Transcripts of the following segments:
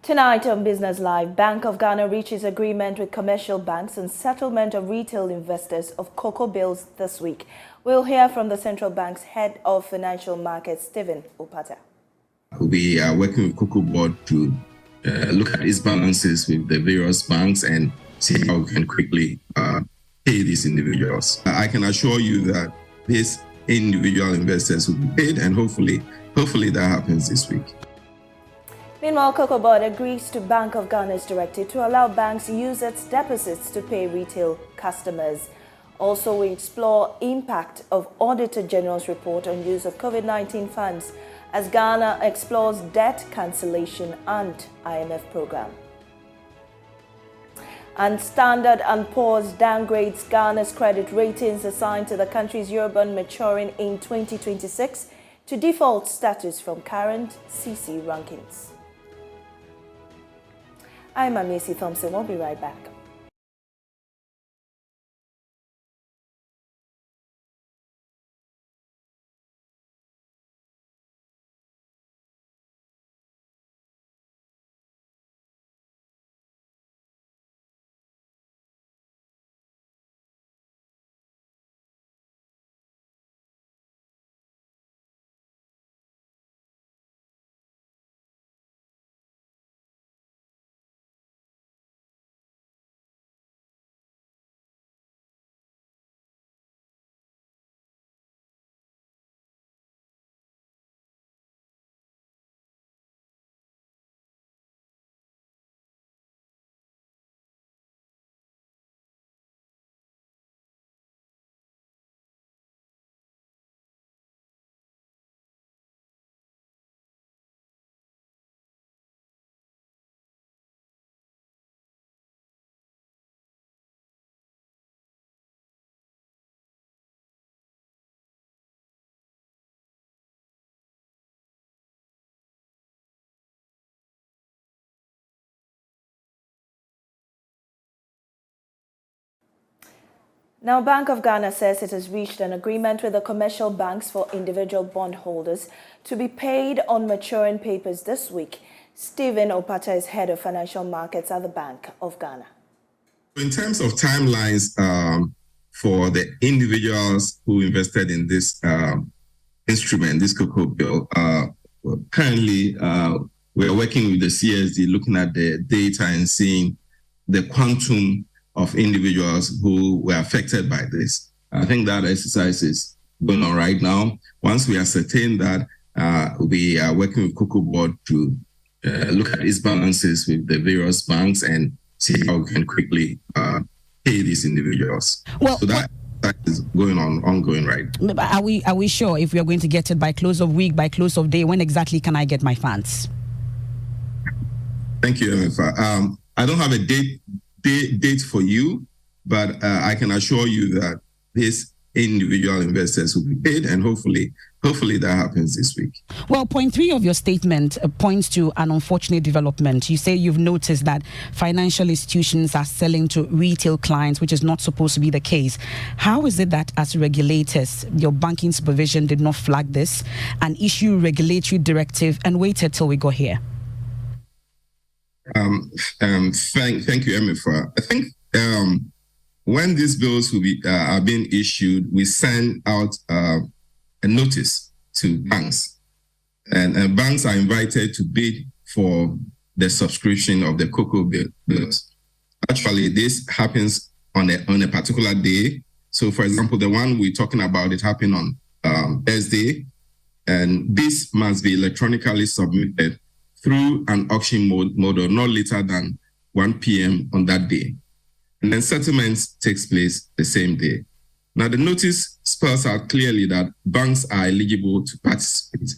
Tonight on Business Live, Bank of Ghana reaches agreement with commercial banks on settlement of retail investors of cocoa bills this week. We'll hear from the central bank's head of financial markets, Stephen Opata. We are working with Cocoa Board to look at its balances with the various banks and see how we can quickly pay these individuals. I can assure you that these individual investors will be paid, and hopefully that happens this week. Meanwhile, Cocoa Board agrees to Bank of Ghana's directive to allow banks to use its deposits to pay retail customers. Also, we explore impact of Auditor General's report on use of COVID-19 funds as Ghana explores debt cancellation and IMF program. And Standard & Poor's downgrades Ghana's credit ratings assigned to the country's Eurobond maturing in 2026 to default status from current CC rankings. I'm Maame Esi Thompson. We'll be right back. Now, Bank of Ghana says it has reached an agreement with the commercial banks for individual bondholders to be paid on maturing papers this week. Stephen Opata is head of financial markets at the Bank of Ghana. In terms of timelines for the individuals who invested in this instrument, this cocoa bill, currently we are working with the CSD, looking at the data and seeing the quantum of individuals who were affected by this. I think that exercise is going on right now. Once we ascertain that, we are working with Cocoa Board to look at its balances with the various banks and see how we can quickly pay these individuals. Well, so that is ongoing, right? Are we sure if we are going to get it by close of week, by close of day? When exactly can I get my funds? Thank you, MFA. I don't have a date for you, but I can assure you that these individual investors will be paid, and hopefully that happens this week. Well, point 3 of your statement points to an unfortunate development. You say you've noticed that financial institutions are selling to retail clients, which is not supposed to be the case. How is it that as regulators, your banking supervision did not flag this and issue regulatory directive and waited till we got here? Thank you, Emifa. I think when these bills will be are being issued, we send out a notice to banks, and banks are invited to bid for the subscription of the cocoa bills. Actually, this happens on a particular day. So, for example, the one we're talking about, it happened on Thursday, and this must be electronically submitted through an auction model not later than 1 p.m. on that day. And then settlements takes place the same day. Now, the notice spells out clearly that banks are eligible to participate.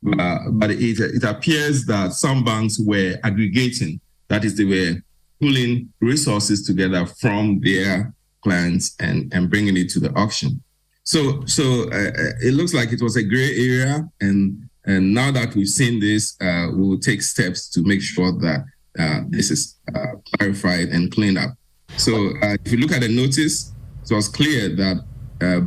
But it appears that some banks were aggregating, that is, they were pulling resources together from their clients and bringing it to the auction. So it looks like it was a gray area, and now that we've seen this, we will take steps to make sure that this is clarified and cleaned up. So if you look at the notice, it was clear that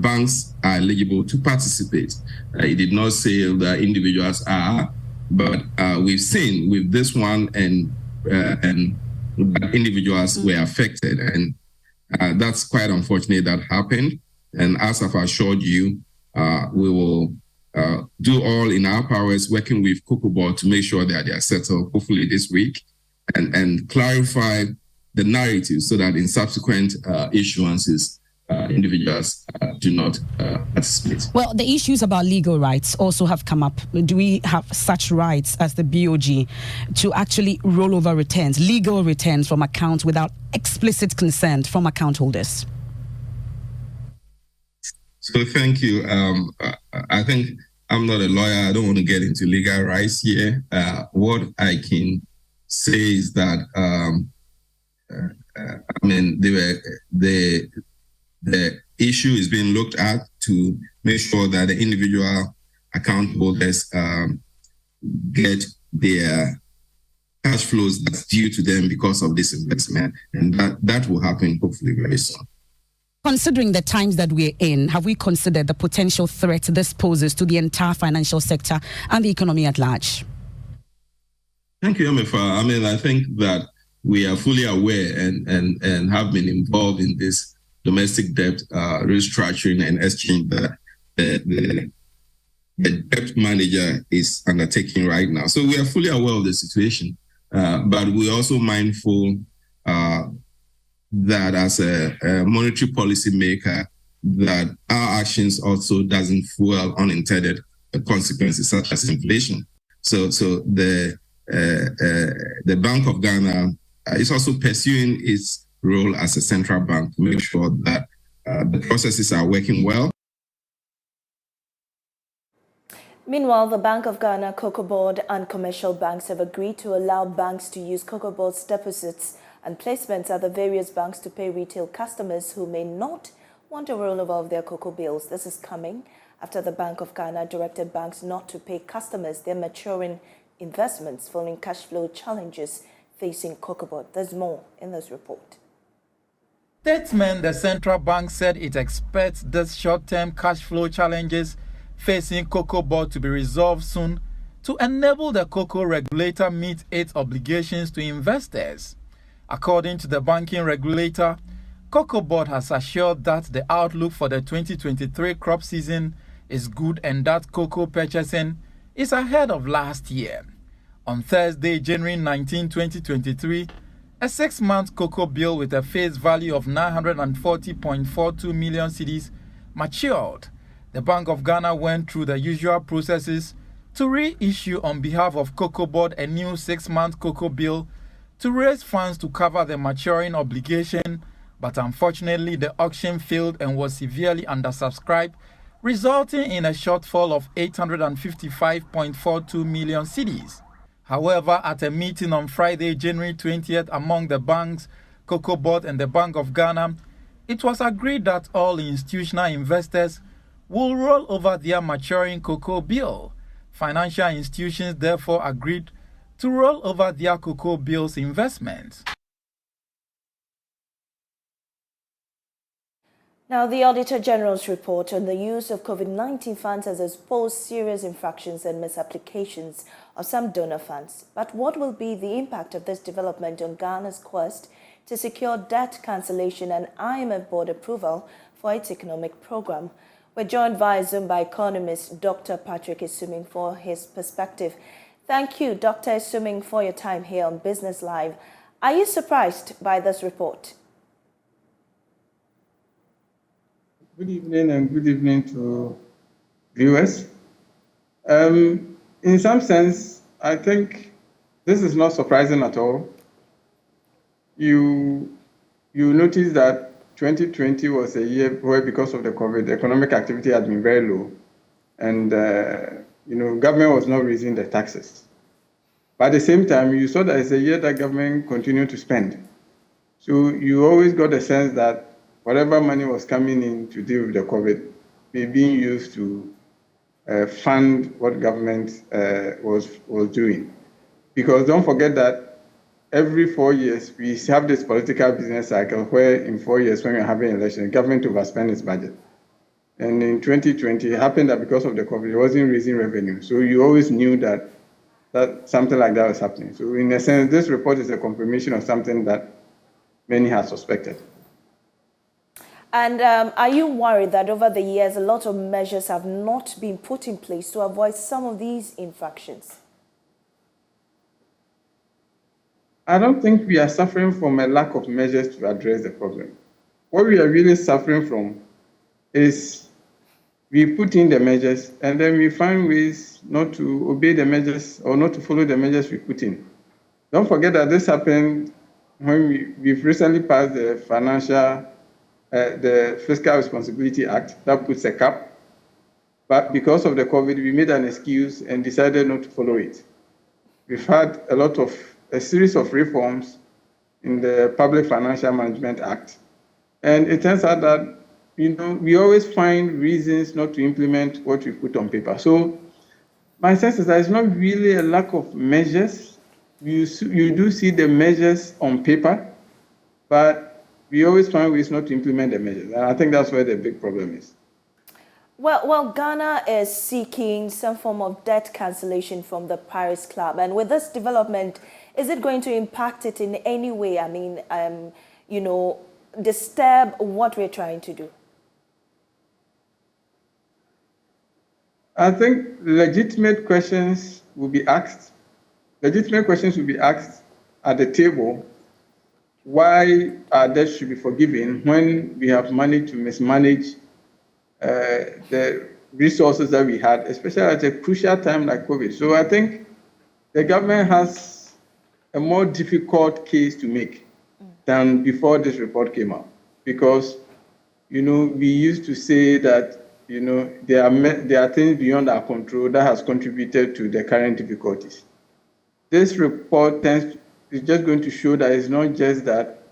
banks are eligible to participate. It did not say that individuals are, but we've seen with this one and and individuals were affected. And that's quite unfortunate that happened. And as I've assured you, we will do all in our powers, working with Cocoa Board to make sure that they are settled, hopefully this week, and clarify the narrative so that in subsequent issuances, individuals do not participate. Well, the issues about legal rights also have come up. Do we have such rights as the BOG to actually roll over returns, legal returns from accounts without explicit consent from account holders? So thank you. I think I'm not a lawyer. I don't want to get into legal rights here. What I can say is that the issue is being looked at to make sure that the individual account holders get their cash flows that's due to them because of this investment, and that will happen hopefully very soon. Considering the times that we're in, have we considered the potential threat this poses to the entire financial sector and the economy at large? Thank you, Emefa. I think that we are fully aware and have been involved in this domestic debt restructuring and exchange that the debt manager is undertaking right now. So we are fully aware of the situation, but we're also mindful that as a monetary policy maker, that our actions also doesn't fuel unintended consequences such as inflation. So the Bank of Ghana is also pursuing its role as a central bank to make sure that the processes are working well. Meanwhile, the Bank of Ghana, Cocoa Board and commercial banks have agreed to allow banks to use Cocoa Board's deposits and placements at the various banks to pay retail customers who may not want a rollover of their cocoa bills. This is coming after the Bank of Ghana directed banks not to pay customers their maturing investments following cash flow challenges facing Cocoa Board. There's more in this report. Statement: the central bank said it expects these short-term cash flow challenges facing Cocoa Board to be resolved soon to enable the cocoa regulator meet its obligations to investors. According to the banking regulator, Cocoa Board has assured that the outlook for the 2023 crop season is good and that cocoa purchasing is ahead of last year. On Thursday, January 19, 2023, a 6-month cocoa bill with a face value of 940.42 million cedis matured. The Bank of Ghana went through the usual processes to reissue on behalf of Cocoa Board a new 6-month cocoa bill to raise funds to cover the maturing obligation, but unfortunately the auction failed and was severely undersubscribed, resulting in a shortfall of 855.42 million cedis. However, at a meeting on Friday, January 20th, among the banks, Cocoa Board and the Bank of Ghana, it was agreed that all institutional investors will roll over their maturing cocoa bill. Financial institutions therefore agreed to roll over their cocoa bills investments. Now, the Auditor General's report on the use of COVID-19 funds has exposed serious infractions and misapplications of some donor funds. But what will be the impact of this development on Ghana's quest to secure debt cancellation and IMF board approval for its economic program? We're joined via Zoom by economist Dr. Patrick Esuming for his perspective. Thank you, Dr. Esuming, for your time here on Business Live. Are you surprised by this report? Good evening and good evening to viewers. In some sense, I think this is not surprising at all. You notice that 2020 was a year where, because of the COVID, economic activity had been very low, and government was not raising the taxes. But at the same time, you saw that it's a year that government continued to spend. So you always got the sense that whatever money was coming in to deal with the COVID may be used to fund what government was doing. Because don't forget that every 4 years, we have this political business cycle where in 4 years, when we're having elections, government overspend its budget. And in 2020, it happened that because of the COVID, it wasn't raising revenue. So you always knew that that something like that was happening. So in a sense, this report is a confirmation of something that many had suspected. And are you worried that over the years, a lot of measures have not been put in place to avoid some of these infractions? I don't think we are suffering from a lack of measures to address the problem. What we are really suffering from is we put in the measures and then we find ways not to obey the measures or not to follow the measures we put in. Don't forget that this happened when we've recently passed the Fiscal Responsibility Act that puts a cap. But because of the COVID, we made an excuse and decided not to follow it. We've had a series of reforms in the Public Financial Management Act. And it turns out that, we always find reasons not to implement what we put on paper. So my sense is that it's not really a lack of measures. You do see the measures on paper, but we always find ways not to implement the measures. And I think that's where the big problem is. Well, Ghana is seeking some form of debt cancellation from the Paris Club. And with this development, is it going to impact it in any way? I mean, disturb what we're trying to do? I think legitimate questions will be asked. Legitimate questions will be asked at the table why our debt should be forgiven when we have managed to mismanage the resources that we had, especially at a crucial time like COVID. So I think the government has a more difficult case to make than before this report came out, because we used to say that there are things beyond our control that has contributed to the current difficulties. This report is just going to show that it's not just that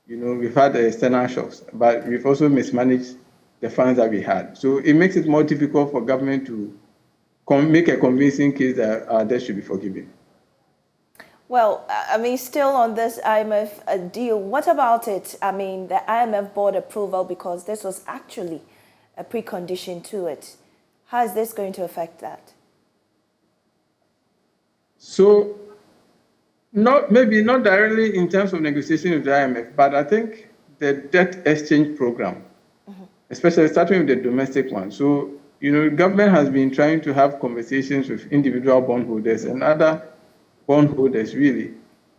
we've had the external shocks, but we've also mismanaged the funds that we had. So it makes it more difficult for government to make a convincing case that our debt should be forgiven. Well, I mean, still on this IMF deal, what about it? I mean, the IMF board approval, because this was actually a precondition to it. How is this going to affect that? So, maybe not directly in terms of negotiation with the IMF, but I think the debt exchange program, especially starting with the domestic one. So, government has been trying to have conversations with individual bondholders and other bondholders, really,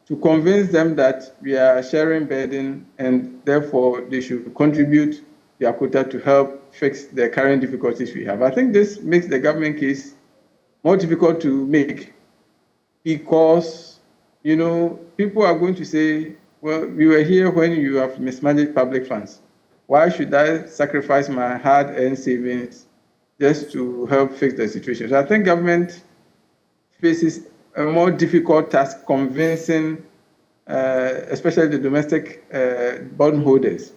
to convince them that we are sharing burden and therefore they should contribute their quota to help fix the current difficulties we have. I think this makes the government case more difficult to make because, people are going to say, well, we were here when you have mismanaged public funds. Why should I sacrifice my hard-earned savings just to help fix the situation? So I think government faces a more difficult task convincing, especially the domestic bondholders,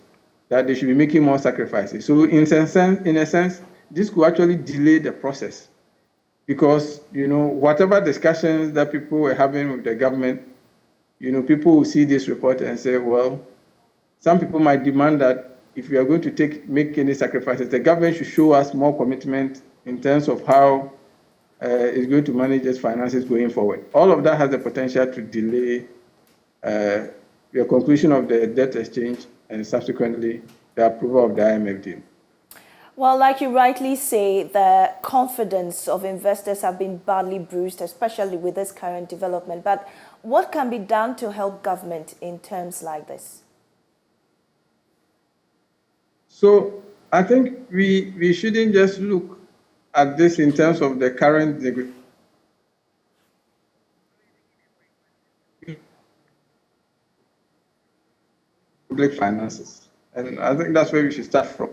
that they should be making more sacrifices. So in a sense, this could actually delay the process because, whatever discussions that people were having with the government, people will see this report and say, well, some people might demand that if we are going to make any sacrifices, the government should show us more commitment in terms of how it's going to manage its finances going forward. All of that has the potential to delay the conclusion of the debt exchange and subsequently the approval of the IMF deal. Well, like you rightly say, the confidence of investors have been badly bruised, especially with this current development. But what can be done to help government in terms like this? So I think we shouldn't just look at this in terms of the current public finances. And I think that's where we should start from.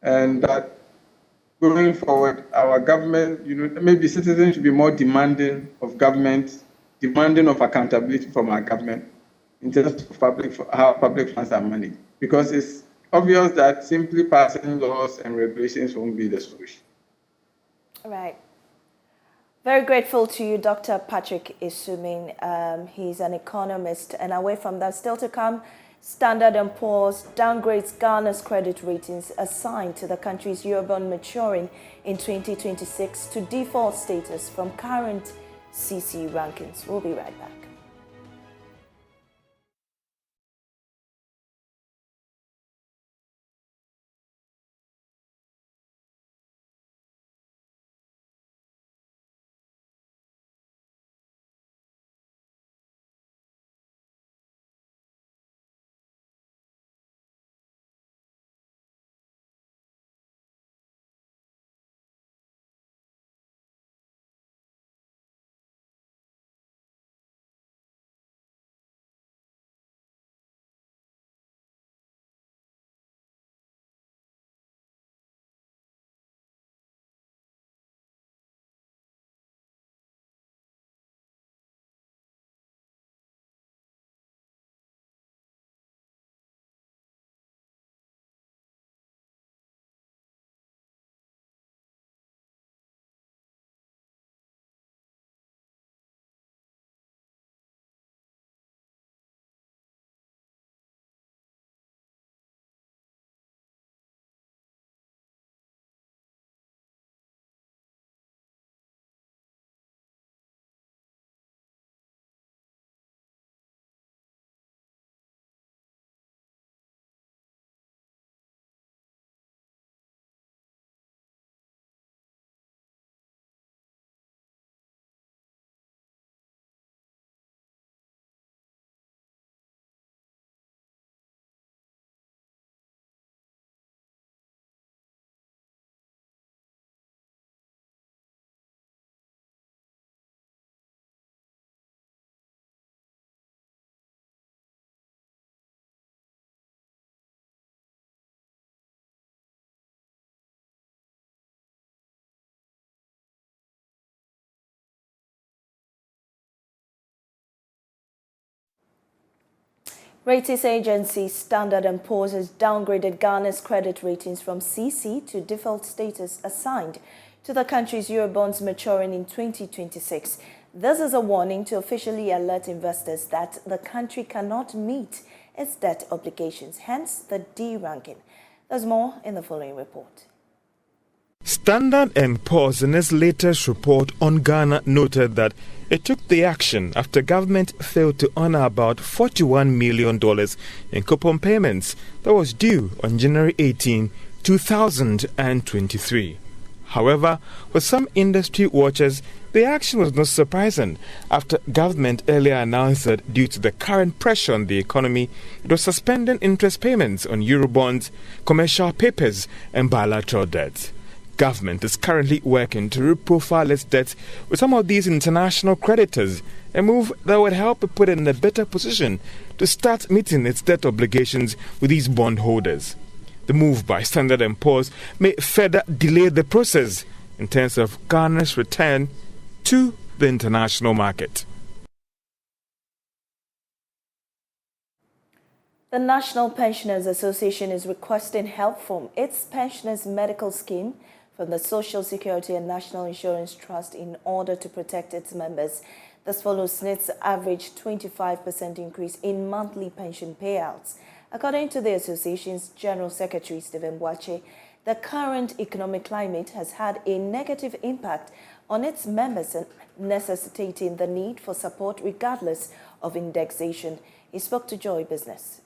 And that going forward, our government, maybe citizens should be more demanding of government, demanding of accountability from our government in terms of how public funds are managed. Because it's obvious that simply passing laws and regulations won't be the solution. Right. Very grateful to you, Dr. Patrick Isumin. He's an economist. And away from that, still to come, Standard & Poor's downgrades Ghana's credit ratings assigned to the country's Eurobond maturing in 2026 to default status from current CC rankings. We'll be right back. Ratings agency Standard & Poor's has downgraded Ghana's credit ratings from CC to default status assigned to the country's Eurobonds maturing in 2026. This is a warning to officially alert investors that the country cannot meet its debt obligations, hence the D ranking. There's more in the following report. Standard & Poor's in its latest report on Ghana noted that it took the action after government failed to honor about $41 million in coupon payments that was due on January 18, 2023. However, for some industry watchers, the action was not surprising after government earlier announced that due to the current pressure on the economy, it was suspending interest payments on Eurobonds, commercial papers and bilateral debt. Government is currently working to reprofile its debt with some of these international creditors, a move that would help it put it in a better position to start meeting its debt obligations with these bondholders. The move by Standard & Poor's may further delay the process in terms of Ghana's return to the international market. The National Pensioners Association is requesting help from its pensioners' medical scheme from the Social Security and National Insurance Trust in order to protect its members. This follows SNIT's average 25% increase in monthly pension payouts. According to the association's General Secretary, Stephen Boakye, the current economic climate has had a negative impact on its members, necessitating the need for support regardless of indexation. He spoke to Joy Business.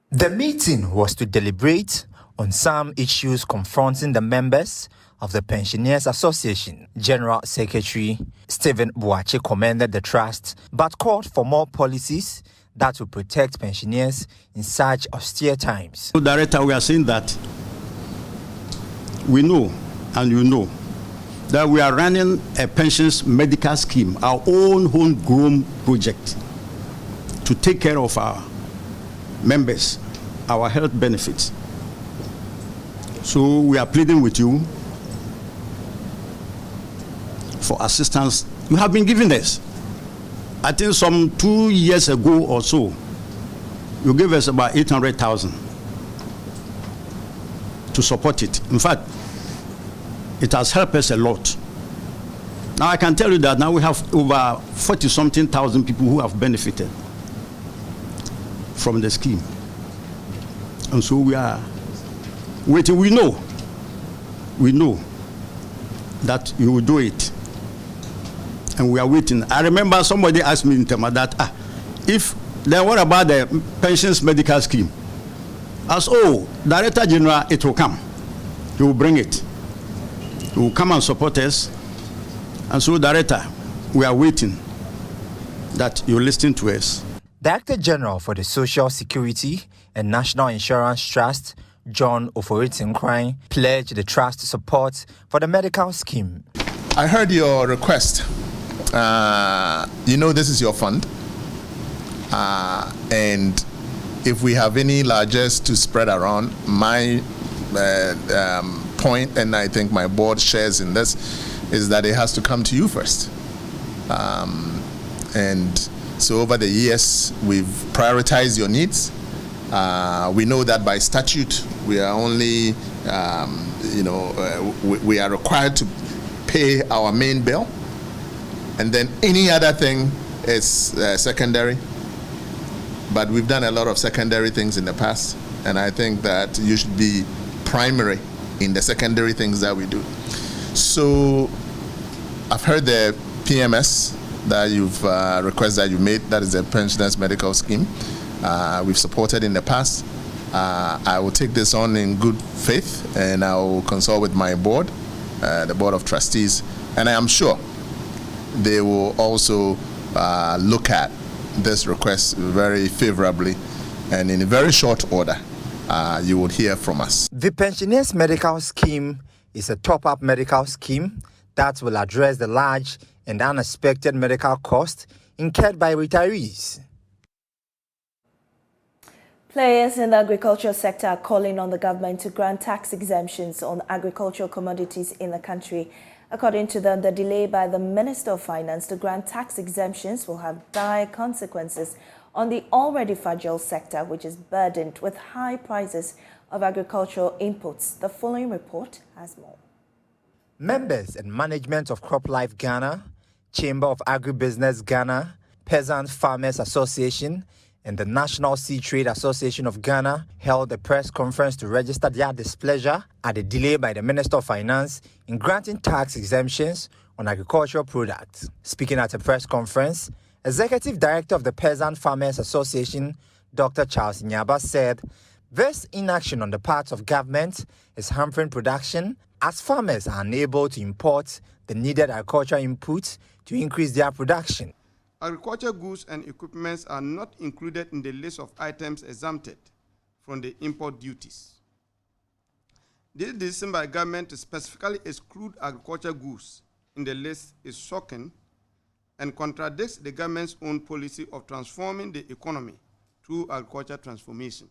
The meeting was to deliberate on some issues confronting the members of the Pensioners Association. General Secretary Stephen Boakye commended the trust but called for more policies that will protect pensioners in such austere times. Director, we are saying that we know, and you know, that we are running a pensions medical scheme, our own homegrown project, to take care of our members, our health benefits. So we are pleading with you for assistance. You have been giving us, I think some 2 years ago or so, you gave us about 800,000 to support it. In fact, it has helped us a lot. Now I can tell you that now we have over 40-something thousand people who have benefited from the scheme. And so we are waiting. We know that you will do it. and we are waiting. I remember somebody asked me in Tema that, then what about the pensions medical scheme? I said, Director General, it will come. He will bring it. He will come and support us. And so, Director, we are waiting that you listen to us. Director General for the Social Security and National Insurance Trust, John Oforitinkwine, pledged the trust support for the medical scheme. I heard your request. This is your fund. And if we have any largesse to spread around, my point, and I think my board shares in this, is that it has to come to you first. And so over the years, we've prioritized your needs. We know that by statute, we are only, we are required to pay our main bill. And then any other thing is secondary. But we've done a lot of secondary things in the past. And I think that you should be primary in the secondary things that we do. So I've heard the PMS that you've request that you made. That is the pensioners medical scheme. We've supported in the past. I will take this on in good faith, and I will consult with my board, the board of trustees, and I am sure they will also look at this request very favorably, and in a very short order, you will hear from us. The pensioners medical scheme is a top-up medical scheme that will address the large and unexpected medical costs incurred by retirees. Players in the agricultural sector are calling on the government to grant tax exemptions on agricultural commodities in the country. According to them, the delay by the Minister of Finance to grant tax exemptions will have dire consequences on the already fragile sector, which is burdened with high prices of agricultural inputs. The following report has more. Members and management of CropLife Ghana, Chamber of Agribusiness Ghana, Peasant Farmers Association, and the National Sea Trade Association of Ghana held a press conference to register their displeasure at the delay by the Minister of Finance in granting tax exemptions on agricultural products. Speaking at a press conference, Executive Director of the Peasant Farmers Association, Dr. Charles Nyaba, said this inaction on the part of government is hampering production as farmers are unable to import the needed agricultural inputs to increase their production. Agricultural goods and equipment are not included in the list of items exempted from the import duties. This decision by government to specifically exclude agricultural goods in the list is shocking and contradicts the government's own policy of transforming the economy through agricultural transformation.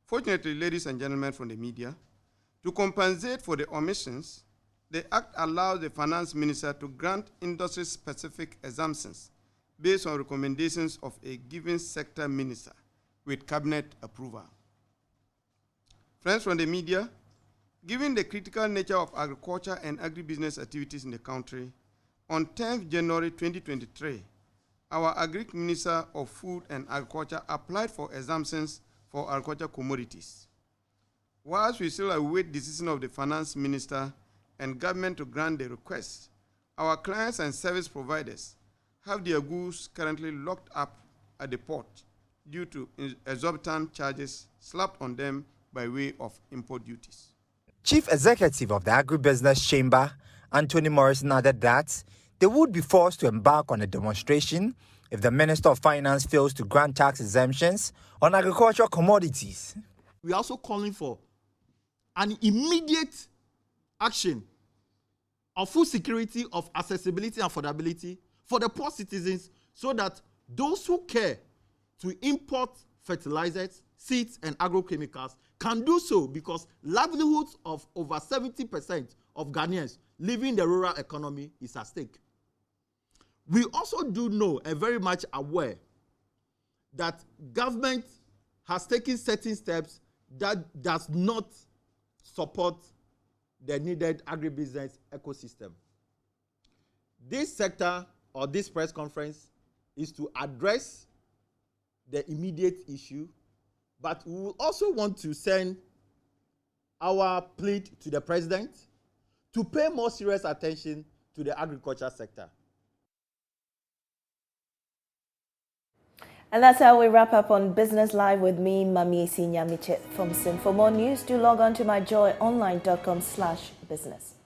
Fortunately, ladies and gentlemen from the media, to compensate for the omissions, the Act allows the Finance Minister to grant industry-specific exemptions based on recommendations of a given sector minister with cabinet approval. Friends from the media, given the critical nature of agriculture and agribusiness activities in the country, on 10th January 2023, our Agri Minister of Food and Agriculture applied for exemptions for agricultural commodities. Whilst we still await decision of the Finance Minister and government to grant the request, our clients and service providers have their goods currently locked up at the port due to exorbitant charges slapped on them by way of import duties. Chief Executive of the Agribusiness Chamber, Anthony Morrison, added that they would be forced to embark on a demonstration if the Minister of Finance fails to grant tax exemptions on agricultural commodities. We are also calling for an immediate action of food security, of accessibility and affordability for the poor citizens, so that those who care to import fertilizers, seeds, and agrochemicals can do so, because livelihoods of over 70% of Ghanaians living in the rural economy is at stake. We also do know and very much aware that government has taken certain steps that does not support the needed agribusiness ecosystem. This sector or this press conference is to address the immediate issue, but we will also want to send our plea to the president to pay more serious attention to the agriculture sector. And that's how we wrap up on Business Live with me, Maame Esi Nyamekye Thompson. For more news, do log on to myjoyonline.com/business.